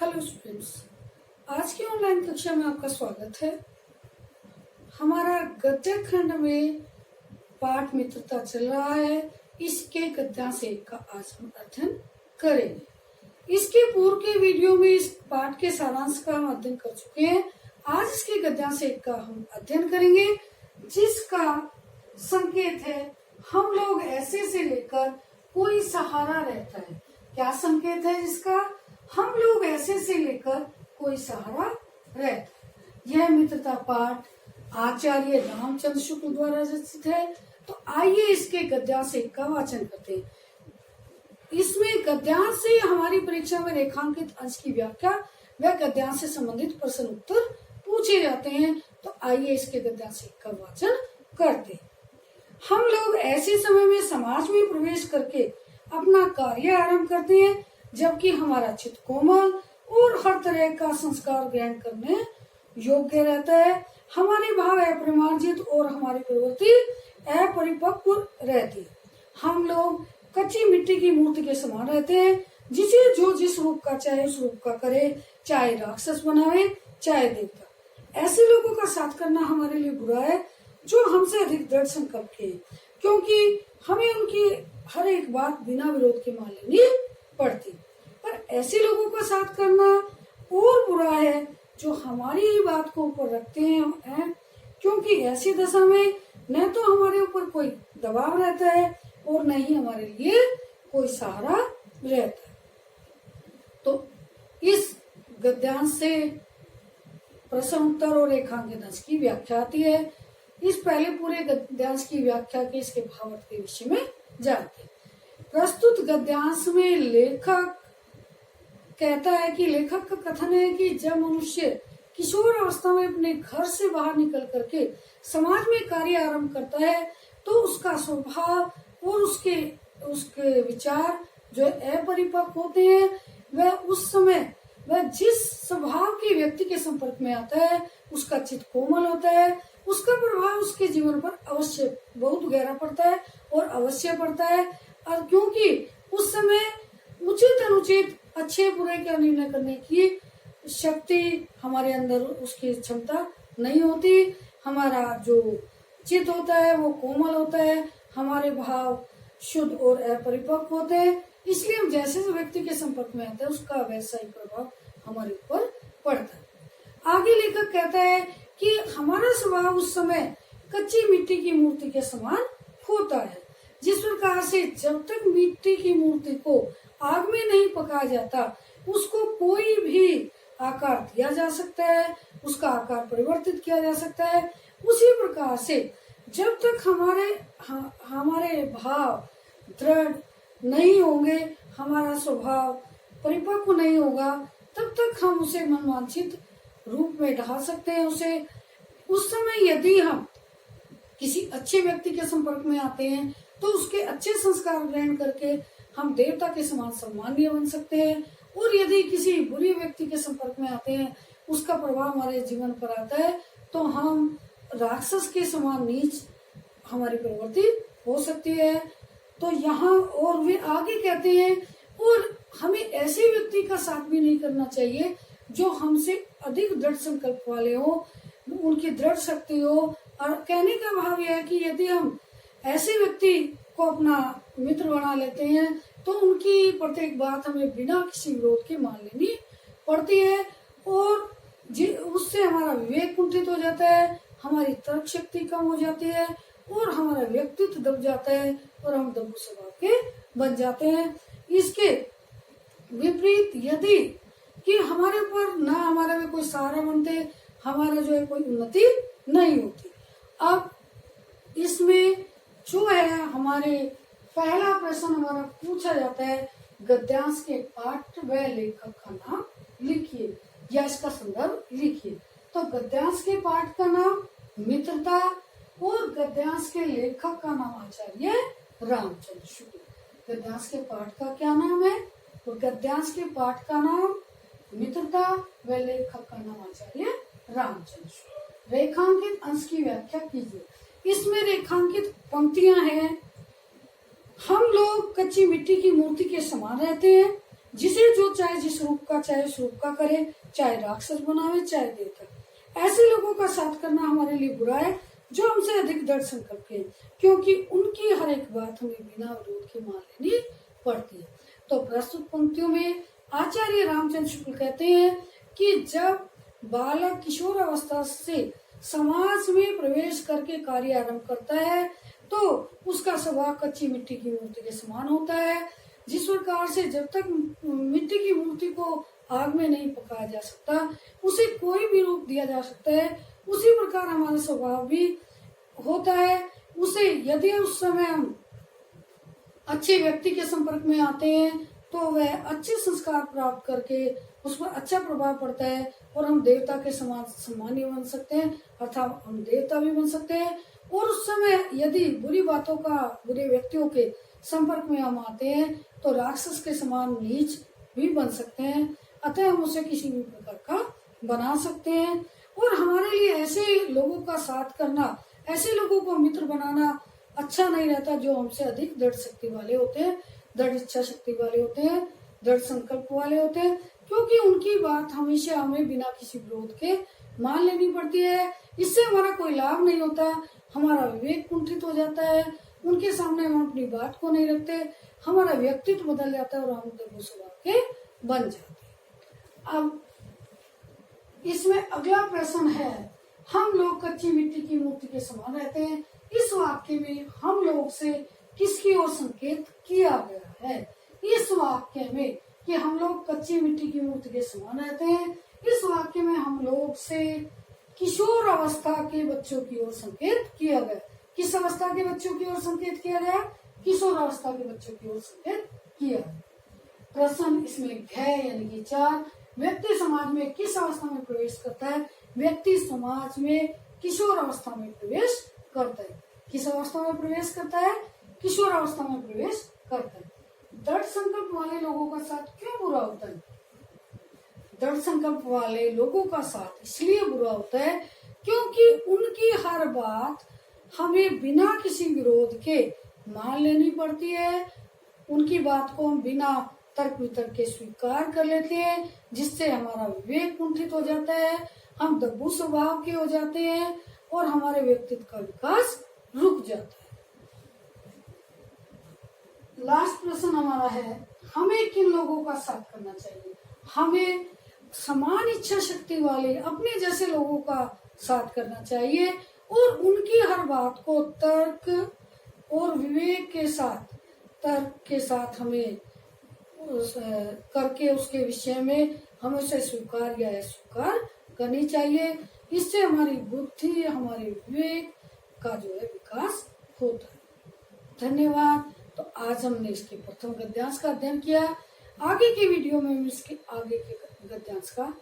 Hello students, आज की online कक्षा में आपका स्वागत है। हमारा गद्य खंड में पाठ मित्रता चल रहा है। इसके गद्यांश 1 का आज हम अध्ययन करेंगे। इसके पूर्व के वीडियो में इस पाठ के सारांश का हम अध्ययन कर चुके हैं। आज इसके गद्यांश 1 का हम अध्ययन करेंगे, जिसका संकेत है हम लोग ऐसे से लेकर कोई सहारा रहता है। क्या संकेत है जिसका? हम लोग ऐसे से लेकर कोई सहारा रहता है। यह मित्रता पाठ आचार्य रामचंद्र शुक्ल द्वारा रचित है। तो आइए इसके गद्यांश 1 का वाचन करते हैं। इसमें गद्यांश से हमारी परीक्षा में रेखांकित अंश की व्याख्या व गद्यांश से संबंधित प्रश्न उत्तर पूछे जाते हैं। तो आइए इसके गद्यांश 1 का वाचन करते हैं। हम लोग ऐसे समय में समाज में प्रवेश करके अपना कार्य आरंभ करते हैं, जबकि हमारा चित्त कोमल और हर तरह का संस्कार ग्रहण करने योग्य रहता है। हमारे भाव अपरिमार्जित और हमारी प्रवृत्ति अपरिपक्व रहती है। हम लोग कच्ची मिट्टी की मूर्ति के समान रहते हैं, जिसे जो जिस रूप का चाहे उस रूप का करे, चाहे राक्षस बनावे चाहे देवता। ऐसे लोगों का साथ करना हमारे लिए बुरा है जो हमसे अधिक दृढ़ संकल्प के, क्योंकि हमें उनकी हर एक बात बिना विरोध के मान लेनी पड़ती। पर ऐसे लोगों का साथ करना और बुरा है जो हमारी ही बात को ऊपर रखते हैं, क्योंकि ऐसी दशा में न तो हमारे ऊपर कोई दबाव रहता है और न ही हमारे लिए कोई सहारा रहता है। तो इस गद्यांश से प्रश्न उत्तर और रेखांकित अंश की व्याख्या आती है। इस पहले पूरे गद्यांश की व्याख्या के इसके भावार्थ के विषय में जानते हैं। प्रस्तुत गद्यांश में लेखक कहता है कि लेखक का कथन है कि जब मनुष्य किशोर अवस्था में अपने घर से बाहर निकल करके समाज में कार्य आरंभ करता है, तो उसका स्वभाव और उसके विचार जो अपरिपक्व होते हैं, वह उस समय वह जिस स्वभाव के व्यक्ति के संपर्क में आता है उसका चित्त कोमल होता है। उसका प्रभाव उसके जीवन पर अवश्य बहुत गहरा पड़ता है और अवश्य पड़ता है। और क्योंकि उस समय उचित अनुचित अच्छे बुरे का निर्णय करने की शक्ति हमारे अंदर उसकी क्षमता नहीं होती। हमारा जो चित्त होता है वो कोमल होता है, हमारे भाव शुद्ध और अपरिपक्व होते हैं। इसलिए हम जैसे व्यक्ति के संपर्क में आते हैं उसका वैसा ही प्रभाव हमारे ऊपर पड़ता है। आगे लेखक कहता है कि हमारा स्वभाव उस समय कच्ची मिट्टी की मूर्ति के समान होता है। जिस प्रकार से जब तक मिट्टी की मूर्ति को आग में नहीं पकाया जाता उसको कोई भी आकार दिया जा सकता है, उसका आकार परिवर्तित किया जा सकता है, उसी प्रकार से जब तक हमारे भाव दृढ़ नहीं होंगे, हमारा स्वभाव परिपक्व नहीं होगा, तब तक हम उसे मनवांछित रूप में ढाल सकते हैं। उस समय यदि हम किसी अच्छे व्यक्ति के संपर्क में आते हैं तो उसके अच्छे संस्कार ग्रहण करके हम देवता के समान सम्मानीय बन सकते हैं, और यदि किसी बुरे व्यक्ति के संपर्क में आते हैं उसका प्रभाव हमारे जीवन पर आता है तो हम राक्षस के समान नीच हमारी प्रवृत्ति हो सकती है। तो यहाँ और वे आगे कहते हैं, और हमें ऐसे व्यक्ति का साथ भी नहीं करना चाहिए जो हमसे अधिक दृढ़ संकल्प वाले हो, उनकी दृढ़ शक्ति हो। और कहने का भाव यह है कि यदि हम ऐसे व्यक्ति को अपना मित्र बना लेते हैं तो उनकी प्रत्येक बात हमें बिना किसी विरोध के मान लेनी पड़ती है, और उससे हमारा विवेक कुंठित हो जाता है, हमारी तर्क शक्ति कम हो जाती है और हमारा व्यक्तित्व दब जाता है और हम दबू स्वभाव के बन जाते हैं। इसके विपरीत यदि कि हमारे ऊपर ना हमारा में कोई सहारा बनते, हमारा जो है कोई उन्नति नहीं होती। अब इसमें जो है हमारे पहला प्रश्न हमारा पूछा जाता है, गद्यांश के पाठ व लेखक का नाम लिखिए या इसका संदर्भ लिखिए। तो गद्यांश के पाठ का नाम मित्रता और गद्यांश के लेखक का नाम आचार्य रामचंद्र शुक्ल। गद्यांश के पाठ का क्या नाम है? तो गद्यांश के पाठ का नाम मित्रता व लेखक का नाम आचार्य रामचंद्र शुक्ल। रेखांकित अंश की व्याख्या कीजिए। इसमें रेखांकित पंक्तियां हैं। हम लोग कच्ची मिट्टी की मूर्ति के समान रहते हैं, जिसे जो चाहे जिस रूप का चाहे उस रूप का करे, चाहे राक्षस बनावे चाहे देवता। ऐसे लोगों का साथ करना हमारे लिए बुरा है जो हमसे अधिक दृढ़ संकल्प के, क्योंकि उनकी हर एक बात हमें बिना विरोध के मान लेनी पड़ती है। तो प्रस्तुत पंक्तियों में आचार्य रामचंद्र शुक्ल कहते हैं कि जब बालक किशोर अवस्था से समाज में प्रवेश करके कार्य आरंभ करता है तो उसका स्वभाव कच्ची मिट्टी की मूर्ति के समान होता है। जिस प्रकार से जब तक मिट्टी की मूर्ति को आग में नहीं पकाया जा सकता, उसे कोई भी रूप दिया जा सकता है, उसी प्रकार हमारा स्वभाव भी होता है। उसे यदि उस समय हम अच्छे व्यक्ति के संपर्क में आते हैं तो वह अच्छे संस्कार प्राप्त करके उस पर अच्छा प्रभाव पड़ता है और हम देवता के समान सम्मानीय बन सकते हैं, अर्थात हम देवता भी बन सकते हैं। और उस समय यदि बुरी बातों का बुरे व्यक्तियों के संपर्क में हम आते हैं तो राक्षस के समान नीच भी बन सकते हैं, अतः हम उसे किसी भी प्रकार का बना सकते हैं। और हमारे लिए ऐसे लोगों का साथ करना, ऐसे लोगों को मित्र बनाना अच्छा नहीं रहता जो हमसे अधिक दृढ़ शक्ति वाले होते हैं, दृढ़ इच्छा शक्ति वाले होते हैं, दृढ़ संकल्प वाले होते हैं, क्योंकि उनकी बात हमेशा हमें बिना किसी विरोध के मान लेनी पड़ती है। इससे हमारा कोई लाभ नहीं होता, हमारा विवेक कुंठित हो जाता है, उनके सामने हम अपनी बात को नहीं रखते, हमारा व्यक्तित्व बदल जाता है और हम दबो स्वभाव के बन जाते हैं। अब इसमें अगला प्रश्न है, हम लोग कच्ची मिट्टी की मूर्ति के समान रहते हैं। इस वाक्य में हम लोग से किसकी ओर संकेत किया गया है? इस वाक्य में कि हम लोग कच्ची मिट्टी की मूर्ति के समान रहते हैं, इस वाक्य में हम लोग से किशोर अवस्था के बच्चों की ओर संकेत किया गया। किस अवस्था के बच्चों की ओर संकेत किया गया? किशोर अवस्था के बच्चों की ओर संकेत किया। प्रश्न इसमें है यानी कि 4, व्यक्ति समाज में किस अवस्था में प्रवेश करता है? व्यक्ति समाज में किशोर अवस्था में प्रवेश करता है। किस अवस्था में प्रवेश करता है? किशोर अवस्था में प्रवेश करता है। दृढ़ संकल्प वाले लोगों का साथ क्यों बुरा होता है? दृढ़ संकल्प वाले लोगों का साथ इसलिए बुरा होता है क्योंकि उनकी हर बात हमें बिना किसी विरोध के मान लेनी पड़ती है। उनकी बात को हम बिना तर्क वितर्क के स्वीकार कर लेते हैं, जिससे हमारा विवेक कुंठित हो जाता है, हम दब्बू स्वभाव के हो जाते हैं और हमारे व्यक्तित्व का विकास रुक जाता है। लास्ट प्रश्न हमारा है, हमें किन लोगों का साथ करना चाहिए? हमें समान इच्छा शक्ति वाले अपने जैसे लोगों का साथ करना चाहिए और उनकी हर बात को तर्क और विवेक के साथ, तर्क के साथ हमें करके उसके विषय में हमें उसे स्वीकार या अस्वीकार करनी चाहिए। इससे हमारी बुद्धि, हमारे विवेक का जो है विकास होता है। धन्यवाद। तो आज हमने इसके प्रथम गद्यांश का अध्ययन किया। आगे की वीडियो में हम इसके आगे के गद्यांश का